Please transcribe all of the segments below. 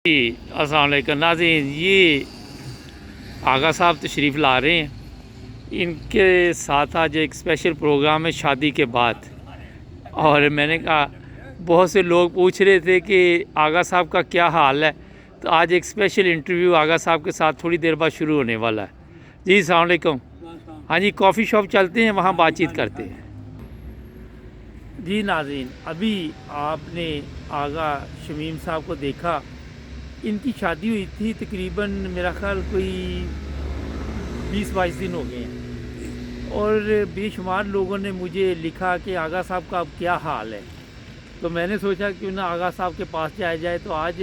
जी अस्सलाम वालेकुम नाज़रीन, ये आगा साहब तशरीफ़ ला रहे हैं। इनके साथ आज एक स्पेशल प्रोग्राम है शादी के बाद। और मैंने कहा बहुत से लोग पूछ रहे थे कि आगा साहब का क्या हाल है, तो आज एक स्पेशल इंटरव्यू आगा साहब के साथ थोड़ी देर बाद शुरू होने वाला है। जी अस्सलाम वालेकुम। हाँ जी, कॉफ़ी शॉप चलते हैं, वहाँ बातचीत करते हैं। जी नाज़रीन, अभी आपने आगा शमीम साहब को देखा। इनकी शादी हुई थी तकरीबन मेरा ख्याल कोई 20-22 दिन हो गए हैं, और बेशुमार लोगों ने मुझे लिखा कि आगा साहब का अब क्या हाल है। तो मैंने सोचा क्यों ना आगा साहब के पास जाया जाए। तो आज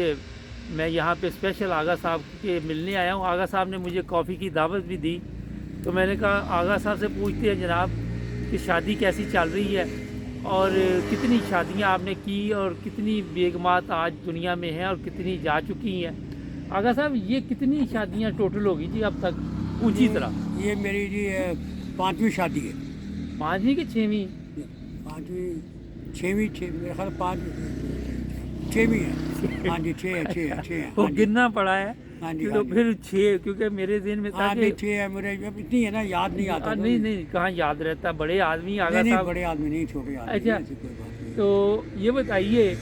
मैं यहाँ पे स्पेशल आगा साहब के मिलने आया हूँ। आगा साहब ने मुझे कॉफ़ी की दावत भी दी, तो मैंने कहा आगा साहब से पूछते हैं जनाब कि शादी कैसी चल रही है और कितनी शादियां आपने की और कितनी बेगमात आज दुनिया में हैं और कितनी जा चुकी हैं। आगा साहब, ये कितनी शादियां टोटल होगी जी अब तक ऊंची तरह? ये मेरी जी पांचवी शादी है। 5वीं कि 6वीं? पांचवी छवीं मेरे ख्याल पाँच छवीं है। हाँ जी, छः है। वो हाँ जी, गिनना पड़ा है। हाँ जी, तो हाँ जी। फिर 6, क्योंकि मेरे दिन में था हाँ कि नहीं, छः है मेरे। अब इतनी है ना, याद नहीं आता। नहीं नहीं, कहाँ याद रहता, बड़े आदमी आगा नहीं नहीं, साहब। बड़े आदमी नहीं, छोटे आदमी। अच्छा, ऐसी कोई बात नहीं। तो ये बताइए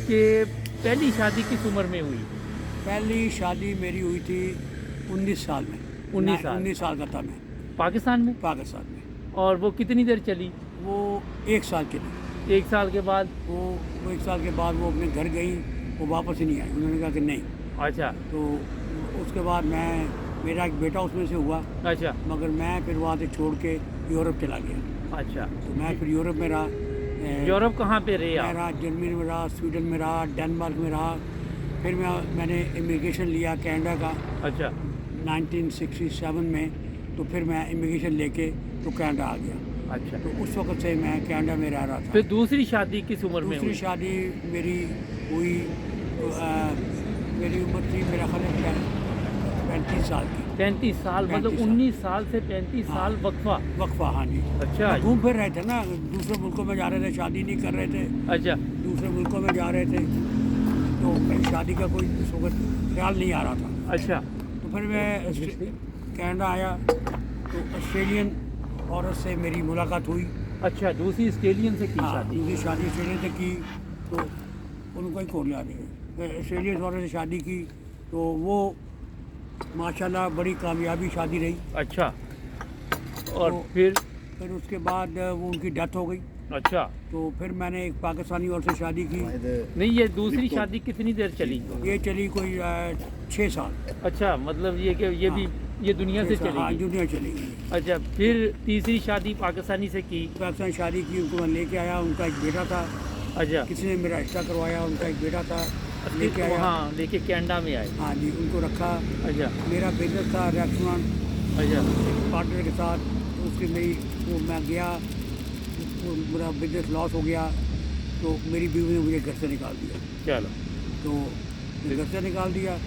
कि पहली शादी किस उम्र में हुई? पहली शादी मेरी हुई थी 19 साल में। 19 साल? 19 साल का था मैं, पाकिस्तान में? पाकिस्तान में। और वो कितनी देर चली? वो 1 साल के लिए। 1 साल के बाद? वो 1 साल के बाद वो अपने घर गई, वो वापस ही नहीं आई। उन्होंने कहा कि नहीं। अच्छा तो उसके बाद मेरा एक बेटा उसमें से हुआ, अच्छा मगर मैं फिर वहाँ से छोड़ के यूरोप चला गया। अच्छा। तो मैं फिर यूरोप में रहा। यूरोप कहाँ पे रहे मैं आप? रहा जर्मनी में रहा, स्वीडन में रहा, डेनमार्क में रहा। फिर मैंने इमिग्रेशन लिया कनाडा का अच्छा 1967 में। तो फिर मैं इमिग्रेशन लेके तो कनाडा आ गया। अच्छा। तो उस वक्त से मैं कनाडा में रह रहा था। फिर दूसरी शादी किस उम्र में दूसरी हुई? शादी मेरी हुई तो, मेरी उम्र थी मेरा ख्याल है 35 साल की। 35 साल? मतलब 35 साल। 19 साल से 35 हाँ। साल वक्फा? वक्फा, हाँ जी। अच्छा घूम फिर रहे थे ना, दूसरे मुल्कों में जा रहे थे, शादी नहीं कर रहे थे। अच्छा दूसरे मुल्कों में जा रहे थे, तो कहीं शादी का कोई इस वक्त ख्याल नहीं आ रहा था। अच्छा तो फिर मैं कनाडा आया, तो ऑस्ट्रेलियन औरत से मेरी मुलाकात हुई। अच्छा, दूसरी ऑस्ट्रेलियन से की हाँ, शादी? उनकी शादी ऑस्ट्रेलियन से की, तो उनको ही खोल लिया। ऑस्ट्रेलियन औरत से शादी की, तो वो माशाल्लाह बड़ी कामयाबी शादी रही। अच्छा, और तो फिर उसके बाद वो उनकी डेथ हो गई। अच्छा। तो फिर मैंने एक पाकिस्तानी औरत से शादी की। नहीं, ये दूसरी शादी कितनी देर चली? ये चली कोई 6 साल। अच्छा, मतलब ये कि ये भी ये दुनिया से 6 साल, हाँ, चलेगी? दुनिया चली गई। अच्छा, फिर तीसरी शादी पाकिस्तानी से की? पाकिस्तान शादी की, उनको मैं लेके आया। उनका एक बेटा था, अच्छा, किसी ने मेरा रिश्ता करवाया। उनका एक बेटा था, लेके आया। हाँ, लेके कनाडा में आए? हाँ जी, उनको रखा। अच्छा मेरा बिजनेस था रेस्टोरेंट, अच्छा पार्टनर के साथ। तो उसकी वो मैं गया, वो मेरा बिजनेस लॉस हो गया। तो मेरी बीवी ने मुझे घर से निकाल दिया। चलो। तो घर से निकाल दिया।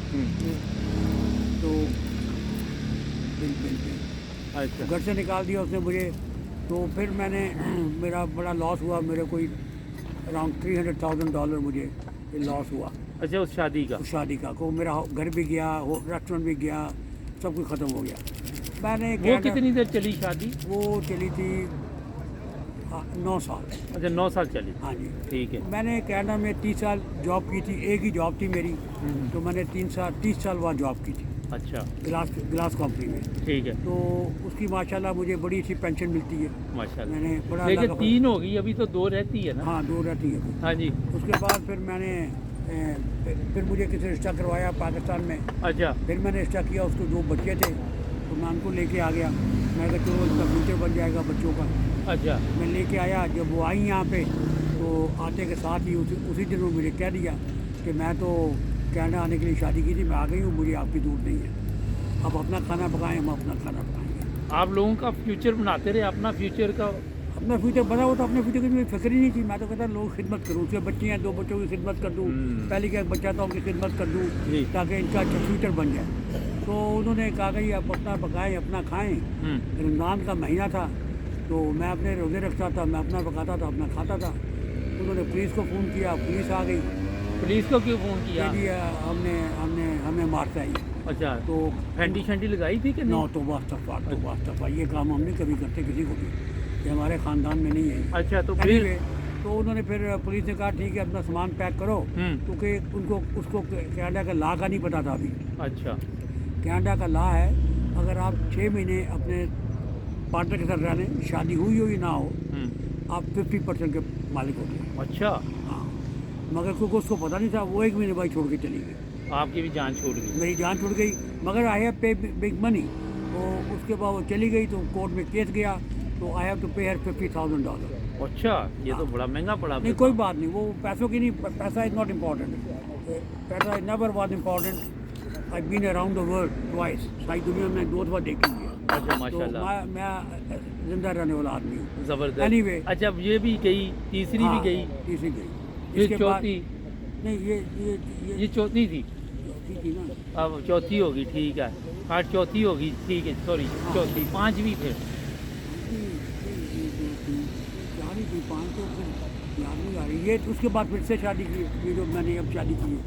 तो अच्छा घर से निकाल दिया उसने मुझे। तो फिर मैंने मेरा बड़ा लॉस हुआ। मेरे कोई अराउंड $300,000 मुझे लॉस हुआ अच्छा, उस शादी का? उस शादी का। को मेरा घर भी गया, रेस्टोरेंट भी गया, सब कुछ ख़त्म हो गया। मैंने वो कितनी देर चली शादी? वो चली थी 9 साल। अच्छा, 9 साल चली? हाँ जी। ठीक है। मैंने कनाडा में 30 साल जॉब की थी। एक ही जॉब थी मेरी। तो मैंने 30 साल बाद जॉब की थी अच्छा, ग्लास कंपनी में। ठीक है। तो उसकी माशाल्लाह मुझे बड़ी अच्छी पेंशन मिलती है। माशाल्लाह। मैंने बड़ा लेकिन अल्लाह का 3 हो गई, अभी तो 2 रहती है ना? हाँ, 2 रहती है। हाँ जी। उसके बाद फिर मैंने फिर मुझे किसी रिश्ता करवाया पाकिस्तान में। अच्छा फिर मैंने रिश्ता किया, उसको 2 बच्चे थे, तो मैं उनको लेके आ गया। मैं कहा चलो उसका फ्यूचर बन जाएगा बच्चों का। अच्छा मैं लेके आया। जब वो आई यहाँ पे, तो आते के साथ ही उसी दिन वो मुझे कह दिया कि मैं तो कनाडा आने के लिए शादी की थी, मैं आ गई हूँ, मुझे आपकी ज़रूरत नहीं है। अब अपना खाना पकाएं, हम अपना खाना पकाएंगे। आप लोगों का फ्यूचर बनाते रहे, अपना फ्यूचर का? अपना फ्यूचर बना हो तो अपने फ्यूचर की मुझे फिक्र ही नहीं थी। मैं तो कहता लोग खिदमत करूँ। उसके बच्चे हैं, 2 बच्चों की खिदमत कर दूँ। पहले का एक बच्चा था, उनकी खिदमत कर दूँ, जी। ताकि इनका अच्छा फ्यूचर बन जाए। तो उन्होंने कहा कि आप अपना पकाएं, अपना खाएं। रमज़ान का महीना था, तो मैं अपने रोज़े रखता था, मैं अपना पकाता था, अपना खाता था। उन्होंने पुलिस को फ़ोन किया, पुलिस आ गई। पुलिस को क्यों फ़ोन किया? कि जी हमने हमने हमें मारता है ये। अच्छा, तो फेंडी शेंडी लगाई थी कि नौ नहीं? तो वास्तफा ये काम हम नहीं कभी करते किसी को भी, ये हमारे ख़ानदान में नहीं है। अच्छा, तो फिर Anyway, तो उन्होंने फिर पुलिस ने कहा ठीक है अपना सामान पैक करो, क्योंकि उनको उसको कनाडा का लॉ का नहीं पता था अभी। अच्छा, कनाडा का लॉ है, अगर आप 6 महीने अपने पार्टनर के साथ रह लें, शादी हुई हो या ना हो, आप 50% के मालिक होते हैं। अच्छा, हाँ, मगर क्योंकि उसको पता नहीं था, वो 1 महीने बाद छोड़ के चली गई। आपकी भी जान छूट गई। मेरी जान छूट गई, मगर आई हैव पे बिग मनी। तो उसके बाद वो चली गई, तो कोर्ट में केस गया, तो आई हैव टू पे हर $50,000। अच्छा, ये तो बड़ा महंगा पड़ा। नहीं कोई बात नहीं, वो पैसों की नहीं, पैसा इज़ नॉट इम्पॉर्टेंट, पैसा never was important. I been around the world twice, सारी दुनिया में 2 दफ़ा देखी है। अच्छा, तो माशाल्लाह, मैं जिंदा रहने वाला आदमी हूँ। ज़बरदस्त। Anyway, अच्छा, अब ये भी गई, तीसरी हाँ, भी गई, तीसरी गई। ये इसके बाद चौथी, नहीं ये चौथी थी, चौथी थी ना। अब चौथी होगी, ठीक है। हाँ, चौथी होगी, ठीक है, सॉरी, चौथी, पांचवी फिर। चार ही थी, 5 तो फिर याद नहीं आ रही। ये उसके बाद फिर से शादी की, ये जो मैंने अब शादी की है,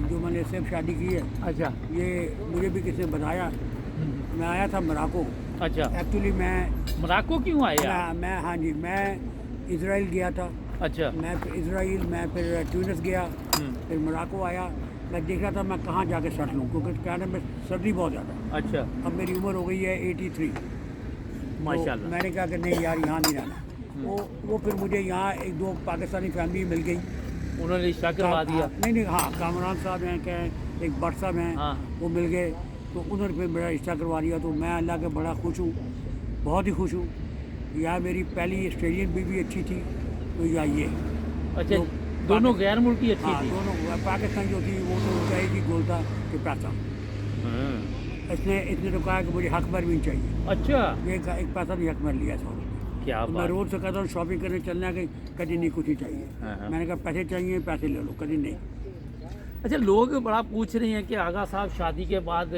जो मैंने इससे अब शादी की है, अच्छा, ये मुझे भी किसी ने बताया। मैं आया था मोरक्को, अच्छा, एक्चुअली मैं मोरक्को क्यों आए आप? मैं हाँ जी, मैं इसराइल गया था। अच्छा, मैं फिर इसराइल, मैं फिर ट्यूनिस गया, फिर मोरक्को आया। मैं देख रहा था मैं कहाँ जाके सेटल लूँ, क्योंकि कनाडा में सर्दी बहुत ज़्यादा है। अच्छा, अब मेरी उम्र हो गई है 83। माशाल्लाह। तो मैंने कहा कि नहीं यार यहाँ नहीं रहना। वो फिर मुझे यहाँ 1-2 पाकिस्तानी फैमिली मिल गई। उन्होंने रिश्ता करवा दिया। नहीं हाँ, कामरान साहब हैं, क्या एक भट्ट साहब हैं, हाँ। वो मिल गए, तो उन्होंने फिर मेरा रिश्ता करवा दिया। तो मैं अल्लाह के बड़ा खुश हूँ, बहुत ही खुश हूँ। यहाँ मेरी पहली ऑस्ट्रेलियन बीवी अच्छी थी, तो या ये अच्छा, तो दोनों गैर मुल्की अच्छी हाँ, थी। दोनों पाकिस्तान जो थी वो तो चाहिए थी गोलता के पैसा। इसने तो कहा कि मुझे हक भर भी नहीं चाहिए। अच्छा, एक पैसा भी हक भर लिया था उन्होंने। क्या तो मैं बात। रोज़ से कहता हूँ शॉपिंग करने चलना कि कभी नहीं, कुछ ही चाहिए। हाँ। मैंने कहा पैसे चाहिए, पैसे ले लो, कभी नहीं। अच्छा, लोग बड़ा पूछ रहे हैं कि आगा साहब शादी के बाद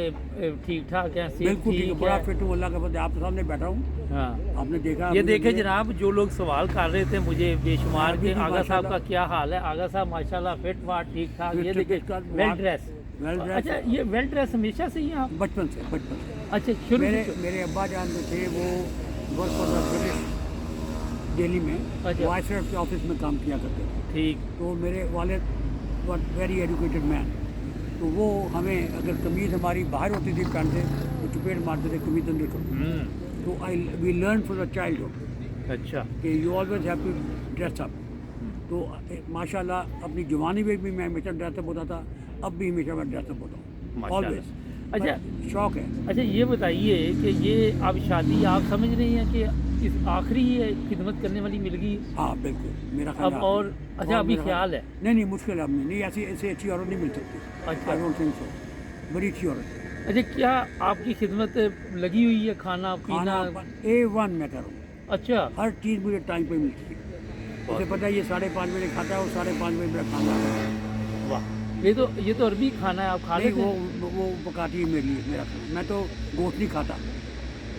ठीक ठाक हैं, सेहत बिल्कुल ठीक है, ठीक बड़ा है? फिट हूँ अल्लाह के फजल। आपके सामने बैठा हूँ, हाँ, आपने देखा। ये मुझे देखे मेरे- जनाब, जो लोग सवाल कर रहे थे मुझे बेशुमार अभी के भी आगा साहब का माशाल्लाह। क्या हाल है। आगा साहब माशाल्लाह फिट फाट ठीक ठाक। ये फिट देखे fit, well dress. Well dress. अच्छा, ये वेल ड्रेस हमेशा से ही हैं आप? बचपन से। अच्छा, शुरू मेरे से। मेरे अब्बा जान जो थे वो work for the British Delhi में अच्छा। वाइसराय के ऑफिस में काम किया करते थे। ठीक। तो मेरे वालिद वर वेरी एजुकेटेड मैन। तो वो हमें अगर कमीज़ हमारी बाहर होती थी पहनते, तो चपेट मारते थे कमीज़ अंदर को। तो we learn from the childhood अच्छा, कि you always have to dress up. तो माशाल्लाह अपनी जवानी में भी मैं हमेशा ड्रेसअप होता था, अब भी हमेशा मैं ड्रेसअप होता हूँ, माशाल्लाह। ऑलवेज। अच्छा। शौक है। अच्छा, ये बताइए कि ये अब शादी आप समझ रही हैं कि इस आखिरी ये खिदमत करने वाली मिल गई हाँ बिल्कुल, मेरा ख्याल अब? है। और अच्छा, अभी मेरा ख्याल है? नहीं मुश्किल है, अब नहीं ऐसी ऐसी अच्छी औरत नहीं मिल सकती। अच्छा। आई डोंट थिंक सो, बड़ी अच्छी औरत। अच्छा, क्या आपकी खिदमत लगी हुई है? खाना पीना? खाना A1 मैं कर रहा हूँ, अच्छा, हर चीज़ मुझे टाइम पे मिलती है। मुझे पता है ये 5:30 बजे खाता है और 5:30 बजे मेरा खाना आता है। वाह, ये तो अरबी खाना है, आप खा नहीं लेते हैं? वो पकाती है मेरे लिए मेरा खाना। मैं तो गोश्त नहीं खाता,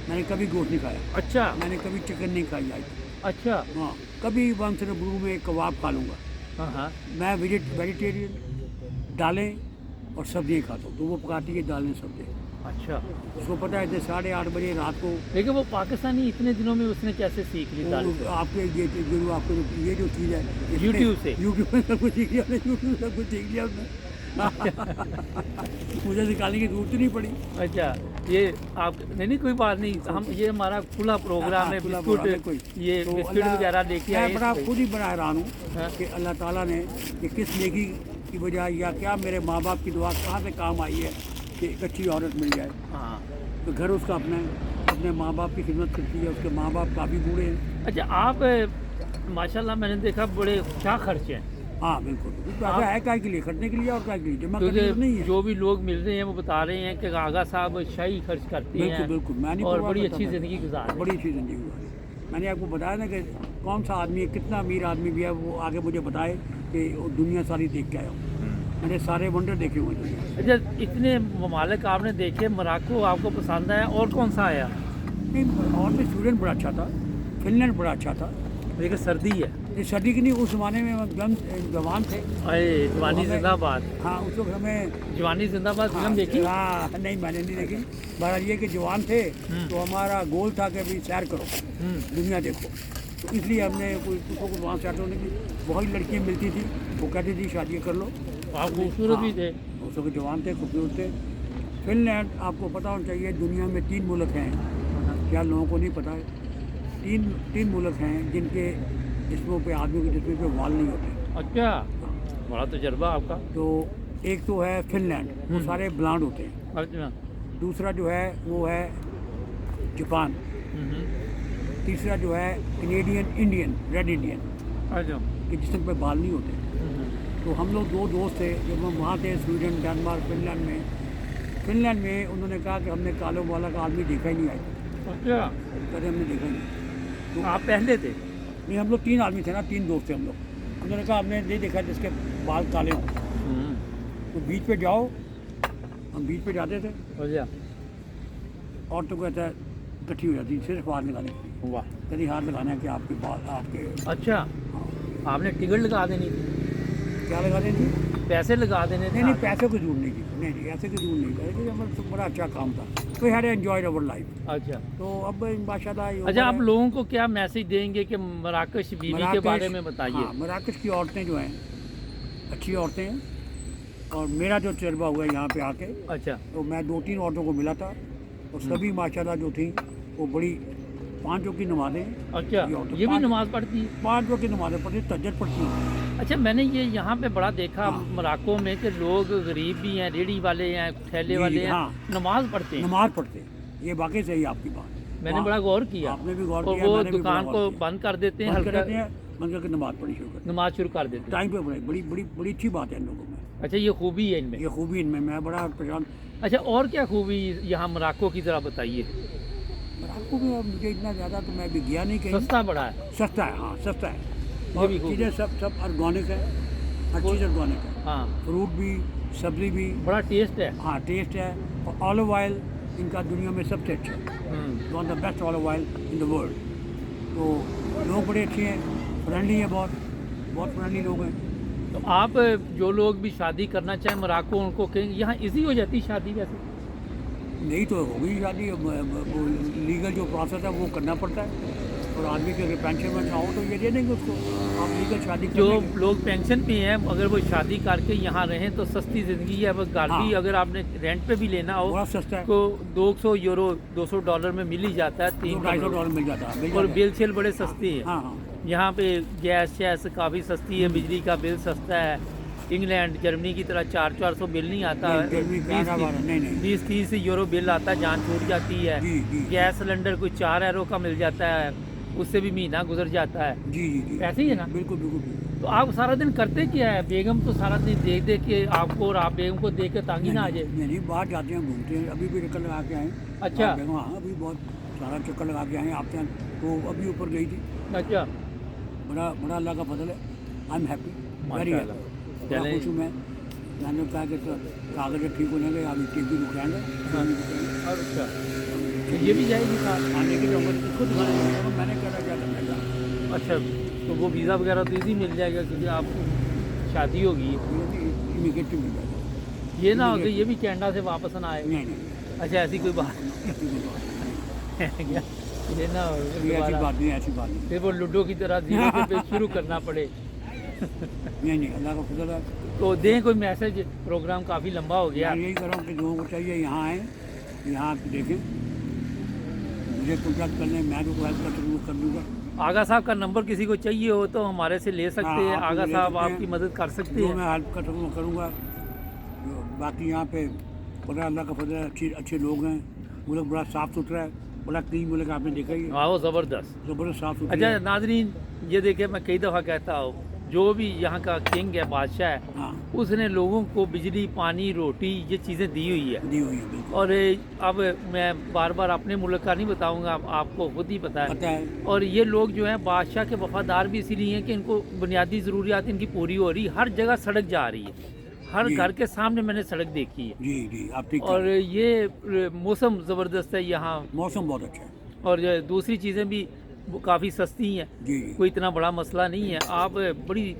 मैंने कभी गोश्त नहीं खाया, अच्छा, मैंने कभी चिकन नहीं खाई आज। अच्छा, हाँ, कभी वंस इन ब्लू में कबाब खा लूँगा। हाँ हाँ, मैं वेजिटेरियन, दालें और सब्जियाँ खाता हूँ, तो वो पकाती है दालें सब्जियाँ। अच्छा। उसको पता है जैसे 8:30 बजे रात को लेकिन वो पाकिस्तानी इतने दिनों में उसने कैसे सीख ली दाल? आपके ये जो चीज़ है इसने- YouTube से? YouTube में सब कुछ सीख लिया, यूट्यूब से सब कुछ सीख लिया उसने। मुझे सिखाने की जरूरत ही नहीं पड़ी। अच्छा, ये आप नहीं कोई बात नहीं, हम ये हमारा खुला प्रोग्राम है, खुला बिस्कुट प्रोग्राम है कोई। ये तो बिस्कुट अल्लाह- वगैरह लेके मैं आए बड़ा इसको। खुद ही बड़ा हैरान हूँ हाँ। कि अल्लाह ताला ने कि किस नेकी की वजह या क्या मेरे माँ बाप की दुआ कहाँ से काम आई है कि एक अच्छी औरत मिल जाए। हाँ। तो घर उसका अपना है, अपने माँ बाप की खिदमत करती है, उसके माँ बाप काफ़ी बूढ़े हैं। अच्छा, आप माशाल्लाह मैंने देखा बड़े क्या खर्चे हैं, हाँ बिल्कुल, पैसा है काय के लिए, खर्चने के लिए और काय के लिए, जमा करने के लिए नहीं क्योंकि है। जो भी लोग मिल रहे हैं वो बता रहे हैं कि आगा साहब शाही खर्च करते बिल्कुल हैं बिल्कुल, मैं नहीं और परवाह बड़ी करता अच्छी था। ज़िंदगी गुजार रहे हैं। बड़ी अच्छी जिंदगी गुजारी। मैंने आपको बताया ना कि कौन सा आदमी है, कितना अमीर आदमी भी है, वो आगे मुझे बताए कि वो दुनिया सारी देख के आया हूँ। मैंने सारे वंडर देखे हुए दुनिया। अच्छा, इतने ममालिक आपने देखे, मोरक्को आपको पसंद आया, और कौन सा आया? नहीं, और भी स्वीडन बड़ा अच्छा था, फिनलैंड बड़ा अच्छा था। लेकिन सर्दी है। ये शादी की नहीं, उस ज़माने में हम जवान थे। अरे जवानी हमें- जिंदाबाद, हाँ, उस वक्त हमें जवानी जिंदाबाद फिल्म देखी? हाँ, नहीं मैंने नहीं देखी। बहरहाल ये कि जवान थे तो हमारा गोल था कि अभी सैर करो, दुनिया देखो। तो इसलिए हमने कोई कुछ वहाँ सैर होने की बहुत लड़कियाँ मिलती थी, वो कहती थी शादी कर लो। आप खूबसूरत भी थे। उस वक्त जवान थे, खूबसूरत थे। फिनलैंड आपको पता होना चाहिए, दुनिया में 3 मुल्क हैं, क्या लोगों को नहीं पता है। तीन मुल्क हैं जिनके जिस्मों पे, आदमी के जिस्म पे वाल नहीं होते। अच्छा, बड़ा तजर्बा आपका। तो एक तो है फिनलैंड, वो सारे ब्लांड होते हैं। अच्छा। दूसरा जो है वो है जापान। तीसरा जो है कनेडियन इंडियन, रेड इंडियन, अच्छा। के जिस्म पे बाल नहीं होते। तो हम लोग 2 दोस्त थे जब हम वहाँ थे, स्वीडन, डेनमार्क, फिनलैंड में। फिनलैंड में उन्होंने कहा कि हमने कालो वाला का आदमी देखा ही नहीं आया, अच्छा, कभी हमने देखा ही नहीं। तो आप पहले थे? नहीं, हम लोग 3 आदमी थे ना, 3 दोस्त थे हम लोग। उन्होंने कहा हमने नहीं देखा जिसके बाल काले हों। तो बीच पे जाओ, हम बीच पे जाते थे, अच्छा। औरतों को ऐसा इकट्ठी हो जाती, सिर्फ हाथ लगाने की। वाह। कभी हाथ लगाना है कि आपके बाल आपके अच्छा, आपने टिकट लगा देनी थी, क्या लगा दें जी? पैसे लगा देने थे? नहीं नहीं, पैसे की जरूरत नहीं की, नहीं ऐसे की जरूरत नहीं करेगी। हमारा तो बड़ा अच्छा काम था, तो हैड एंजॉयड अवर लाइफ। अच्छा। तो अब माशाल्लाह। अच्छा, आप लोगों को क्या मैसेज देंगे कि मराकश बीवी के बारे में बताइए? हाँ, मराकश की औरतें जो हैं अच्छी औरतें हैं, और मेरा जो तजर्बा हुआ है यहाँ पे आके, अच्छा। तो मैं 2-3 औरतों को मिला था, और सभी माशाल्लाह जो थी वो बड़ी 5 वक्त की नमाज़ें। अच्छा, औरतें ये भी 5 नमाज पढ़ती है? 5 वक्त की नमाज़ें पढ़ती, तहज्जुद पढ़ती हैं। अच्छा, मैंने ये यहाँ पे बड़ा देखा हाँ। मोरक्को में कि लोग गरीब भी हैं, रेडी वाले हैं, ठेले जी, वाले हैं, हाँ। नमाज पढ़ते हैं। नमाज पढ़ते हैं, ये वाकई सही है आपकी बात। मैंने वहाँ- बड़ा गौर किया। आपने भी गौर और किया, वो मैंने भी दुकान बड़ा को गौर किया। बंद कर देते हैं, बंद कर हल्का देते हैं, बंद करके नमाज पढ़नी शुरू करते नमाज शुरू कर देते हैं। हैं। टाइम पे पढ़े, बड़ी बड़ी बड़ी अच्छी बात है इन लोगों में। अच्छा, ये खूबी है इनमें। ये खूबी इनमें, मैं बड़ा परेशान। अच्छा, और क्या खूबी यहाँ मोरक्को की तरह बताइए? आपको भी अब मुझे इतना ज़्यादा तो मैं भी गया नहीं कहीं। सस्ता बड़ा है। सस्ता है, हाँ सस्ता है। ये और भी खूब चीज़ें सब ऑर्गेनिक है, हर चीज़ ऑर्गेनिक है। हाँ, फ्रूट भी, सब्जी भी, बड़ा टेस्ट है। हाँ टेस्ट है। और ऑलिव ऑयल इनका दुनिया में सबसे अच्छा है, one of the best olive oil in the world. तो लोग बड़े अच्छे हैं, फ्रेंडली हैं, बहुत बहुत फ्रेंडली लोग हैं। तो आप जो लोग भी शादी करना चाहें मोरक्को, उनको कहेंगे यहाँ इजी हो जाती है शादी वैसे? नहीं तो होगी शादी, वो लीगल जो प्रोसेस है वो करना पड़ता है। और आदमी के अगर पेंशन में चाहो तो ये दे देंगे उसको, आप लीगल शादी कर जो लेंगे। लोग पेंशन पे हैं, अगर वो शादी करके यहाँ रहें तो सस्ती ज़िंदगी है। बस घर भी हाँ। अगर आपने रेंट पे भी लेना हो बड़ा सस्ता है, तो 200 यूरो, $200 में मिल ही जाता है। 200-250 $3 मिल जाता है, मिल और जाता है। बिल सेल बड़े सस्ते हैं। हाँ हाँ, यहाँ पे गैस शैस काफ़ी सस्ती है, बिजली का बिल सस्ता है। इंग्लैंड जर्मनी की तरह 400 बिल नहीं आता है, नहीं, जर्मनी, कनाडा वाला, नहीं, नहीं। 20-30 यूरो बिल आता है, जान छूट जाती है। जी, जी। गैस सिलेंडर कोई 4 यूरो का मिल जाता है, उससे भी महीना गुजर जाता है। जी जी जी, ऐसे ही है ना? बिल्कुल बिल्कुल बिल्कुल। तो आप सारा दिन करते क्या है? बेगम तो सारा दिन देख देख के आपको, और आप बेगम को देख के तांगी ना आ जाए? नहीं नहीं, बाहर जाते हैं, घूमते हैं, अभी भी चक्कर लगा के आए। अच्छा। हाँ, अभी बहुत सारा चक्कर लगा के आए आते हैं। तो अभी ऊपर गई थी, अच्छा, बड़ा बड़ा अल्लाह का फजल है। आई एम हैप्पी, वेरी माशाल्लाह। हैप्पी, बड़ा चलें। खुश हूँ मैं। मैंने कहा कि तो कागज ठीक हो जाएंगे, अभी टी भी रुक जाएंगे। अच्छा, तो ये भी जाएगी साथ? आने के जंगल इसको दिखाने जाएगा, मैंने कहा क्या करना था। अच्छा, तो वो वीज़ा वगैरह तो इजी मिल जाएगा क्योंकि आपको शादी होगी। इमीग्रेट मिल जाएगा। ये ना हो कि ये भी कनाडा से वापस ना आए। नहीं नहीं, अच्छा, ऐसी कोई बात ऐसी कोई बात नहीं। है क्या? ये ना हो कि ये ऐसी दोबारा बात नहीं, ऐसी बात नहीं। फिर वो लूडो की तरह जीरो पे शुरू करना पड़े। नहीं नहीं, अल्लाह का फजल है। तो दें कोई मैसेज, प्रोग्राम काफ़ी लंबा हो गया। मैं यही कर रहा हूँ कि लोगों को चाहिए यहाँ आए, यहाँ देखें, मुझे कॉन्टैक्ट करने, मैं जो हेल्प कर सकूँ कर दूँगा। आगा साहब का नंबर किसी को चाहिए हो तो हमारे से ले सकते हाँ, हैं। आप आगा ले साहब सकते हैं। आपकी मदद कर सकते जो हैं। मैं हेल्प कर सकूँ करूँगा। बाकी यहाँ पे बड़ा अल्लाह का फजल है, अच्छे लोग हैं। मुल्क बड़ा साफ़ सुथरा है, बड़ा क्लीन मुल्क, आपने देखा ही है, हाँ, वो ज़बरदस्त। ज़बरदस्त साफ़ सुथरा अच्छा है। नाजरीन, ये देखिए, मैं कई दफ़ा कहता हूँ, जो भी यहाँ का किंग है, बादशाह है, हाँ, उसने लोगों को बिजली, पानी, रोटी, ये चीज़ें दी हुई है। दी हुई है, बिल्कुल और अब मैं बार बार अपने मुल्क का नहीं बताऊँगा, आपको खुद ही पता है। पता है। और ये लोग जो हैं बादशाह के वफादार भी इसीलिए हैं कि इनको बुनियादी ज़रूरियात इनकी पूरी हो रही है। हर जगह सड़क जा रही है, हर जी। घर के सामने मैंने सड़क देखी है। जी जी, आप ठीक और कह ये मौसम ज़बरदस्त है यहाँ। मौसम बहुत अच्छा है। और दूसरी चीज़ें भी वो काफ़ी सस्ती हैं, जी जी कोई इतना बड़ा मसला नहीं है। आप बड़ी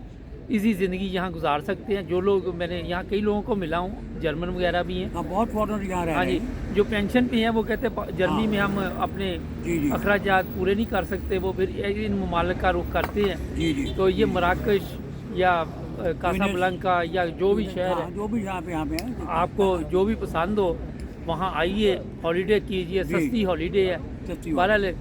इजी ज़िंदगी यहाँ गुजार सकते हैं। जो लोग, मैंने यहाँ कई लोगों को मिला हूँ, जर्मन वगैरह भी हैं। हाँ, बहुत फॉरनर यहाँ रह हाँ रहे जी, हैं। जो पेंशन पे हैं वो कहते हैं जर्मनी हाँ। में हम अपने जी जी अखराजात पूरे नहीं कर सकते, वो फिर इन ममालिक का रुख करते हैं। जी जी तो ये मराकश या कासाब्लांका या जो भी शहर हाँ, है, जो भी यहाँ पे है आपको जो भी पसंद हो वहाँ आइए, हॉलीडे कीजिए, जी। सस्ती हॉलीडे है। सस्ती बहरहाल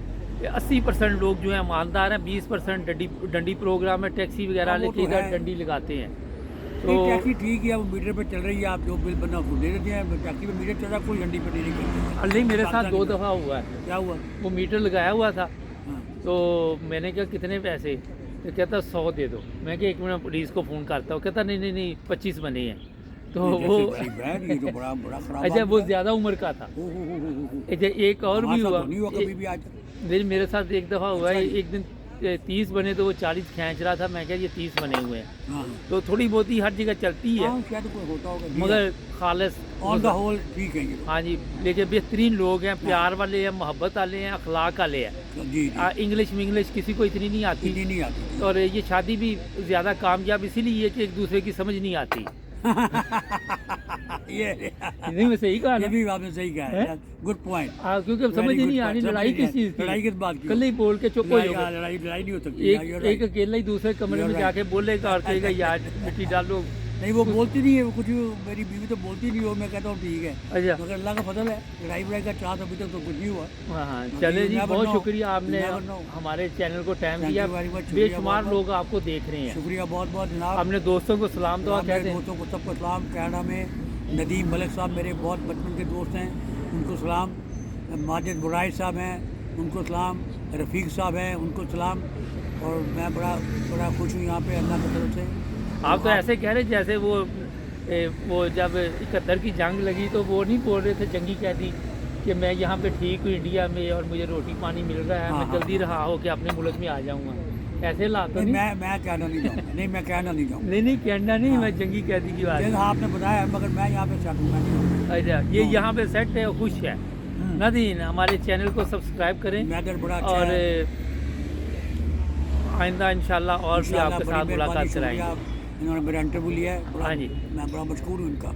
80% लोग जो हैं ईमानदार हैं, 20% डंडी प्रोग्राम है, टैक्सी वगैरह हाँ, वो लेके तो इधर है। डंडी लगाते हैं। तो तो टैक्सी ठीक है, वो मीटर पे चल रही है, आप जो बिल बना उसको दे देते हैं। टैक्सी पे मीटर चल रहा है, कोई डंडी पे नहीं करते। अल्ली मेरे साथ 2 दफ़ा हुआ है, क्या हुआ? वो मीटर लगाया हुआ था। हाँ, तो मैंने कहा कितने पैसे, तो कहता 100 दे दो। मैं कहा 1 मिनट पुलिस को फ़ोन करता हूँ। कहता नहीं नहीं नहीं 25 बने हैं। तो ये वो जैसे बड़ी बैड, ये तो बड़ा बड़ा खराब अच्छा, बात वो है। ज़्यादा उम्र का था। हो। अच्छा, एक और भी हमारे साथ हुआ, तो नहीं हुआ कभी भी आज। मेरे साथ एक दफ़ा हुआ है। अच्छा जी। एक दिन 30 बने तो वो 40 खींच रहा था। मैं कहा ये 30 बने हुए हैं। हाँ तो थोड़ी बहुत ही हर जगह चलती है, हाँ, शायद कोई होता होगा, मगर खालिस ऑन द होल ठीक है ये। हाँ जी, लेकिन बेहतरीन लोग हैं, प्यार वाले हैं, मोहब्बत वाले हैं, अखलाक वाले हैं। जी जी इंग्लिश इंग्लिश किसी को इतनी नहीं आती। इतनी नहीं आती। और ये शादी भी ज़्यादा कामयाब इसीलिए है कि एक दूसरे की समझ नहीं आती। ये नहीं, मैं सही कहा ये ना? भी आपने सही कहा है। Good point. क्योंकि अब समझ ही नहीं आ रही लड़ाई किस चीज़ की। लड़ाई किस बात की? कल ही बोल के चुप हो लड़ाई जाओगे। लड़ाई नहीं हो सकती। एक अकेला ही दूसरे कमरे में You're जाके बोलेगा और कहेगा यार मिट्टी डालो। नहीं, वो बोलती नहीं है, वो कुछ मेरी बीवी तो बोलती नहीं हो। मैं कहता हूँ ठीक है, अच्छा, मगर अल्लाह का फजल है, लड़ाई वड़ाई का चांस अभी तक तो कुछ नहीं हुआ। हाँ चले जी, never बहुत know. शुक्रिया आपने You never know. हमारे चैनल को टाइम Thank दिया। you very much. शुक्रिया बेशुमार बहुत-बहुत। लोग आपको देख रहे हैं। शुक्रिया बहुत बहुत जनाब। अपने दोस्तों को सलाम दुआ मेरे कहते हैं। दोस्तों को सबको सलाम। कनाडा में नदीम मलिक साहब मेरे बहुत बचपन के दोस्त हैं, उनको सलाम। माजिद बुराई साहब हैं, उनको सलाम। रफ़ीक साहब हैं, उनको सलाम। और मैं बड़ा खुश हूँ यहाँ पे अल्लाह की तरफ से। आप तो ऐसे कह रहे जैसे वो जब 71 की जंग लगी तो वो नहीं बोल रहे थे जंगी कैदी कि मैं यहाँ पे ठीक हूँ इंडिया में और मुझे रोटी पानी मिल रहा है, हाँ, मैं हाँ, जल्दी रहा हो कि अपने मुल्क में आ जाऊँगा। ऐसे हालात तो नहीं, नहीं। मैं कहना नहीं चाहूँगा। नहीं, मैं कहना नहीं चाहूँगा। नहीं कनाडा नहीं, हाँ। मैं जंगी कैदी की बात। जैसा आपने बताया, मगर मैं यहाँ पे सेट हूँ, मैं नहीं हूँ। अच्छा, ये हाँ। यहाँ पे सेट है और खुश है। नदीन, हमारे चैनल को सब्सक्राइब करें मैं तो बड़ा अच्छा और है। आइंदा इंशाल्लाह और भी इंशाल्लाह आपके बड़ी साथ मेहरबानी, मुलाकात शुक्रिया। कराएंगे। इन्होंने मेरा इंटरव्यू लिया है, हाँ जी। मैं बड़ा मशहूर हूँ इनका।